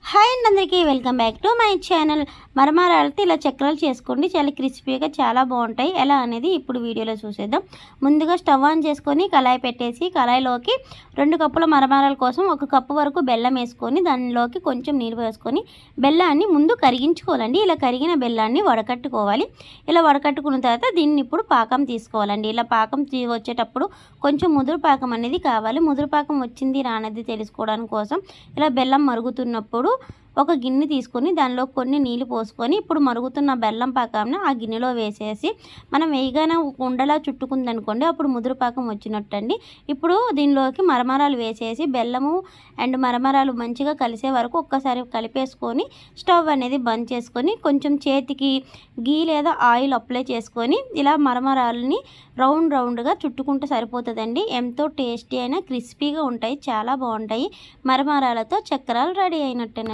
Hi అండి, అందరికీ welcome back to my channel. మరమరాలతో ఇలా చక్రాలు చేసుకోండి, చాలా క్రిస్పీగా చాలా బాగుంటాయి. ఎలా అనేది ఇప్పుడు వీడియోలో చూసేద్దాం. ముందుగా స్టవ్ ఆన్ చేసుకొని కళాయి పెట్టేసి కళాయిలోకి 2 కప్పుల మరమరాల కోసం 1 కప్పు వరకు బెల్లం వేసుకొని దానిలోకి కొంచెం నీళ్ళు వేసుకొని బెల్లాన్ని ముందు కరిగించుకోవాలండి. ఇలా కరిగిన బెల్లాన్ని వడకట్టుకోవాలి. ఇలా వడకట్టుకున్న తర్వాత దీన్ని ఇప్పుడు పాకం తీసుకోవాలండి. ఇలా పాకం వచ్చేటప్పుడు కొంచెం ముదురు పాకం అనేది కావాలి. ముదురు పాకం వచ్చింది రానది తెలుసుకోవడానికి కోసం ఇలా బెల్లం మరుగుతున్నప్పుడు ఒక గిన్నె తీసుకొని దానిలో కొన్ని నీళ్లు పోసుకొని ఇప్పుడు మరుగుతున్న బెల్లం పాకాన్ని ఆ గిన్నెలో వేసేసి మనం వేయగానే ఉండలా చుట్టుకుందనుకోండి, అప్పుడు ముదురు పాకం వచ్చినట్టండి. ఇప్పుడు దీనిలోకి మరమరాలు వేసేసి బెల్లము అండ్ మరమరాలు మంచిగా కలిసే వరకు ఒక్కసారి కలిపేసుకొని స్టవ్ అనేది బంద్ చేసుకొని కొంచెం చేతికి గీ లేదా ఆయిల్ అప్లై చేసుకొని ఇలా మరమరాలని రౌండ్గా చుట్టుకుంటే సరిపోతుందండి. ఎంతో టేస్టీ అయినా క్రిస్పీగా ఉంటాయి, చాలా బాగుంటాయి. మరమరాలతో చక్రాలు రెడీ అయినట్టేనండి.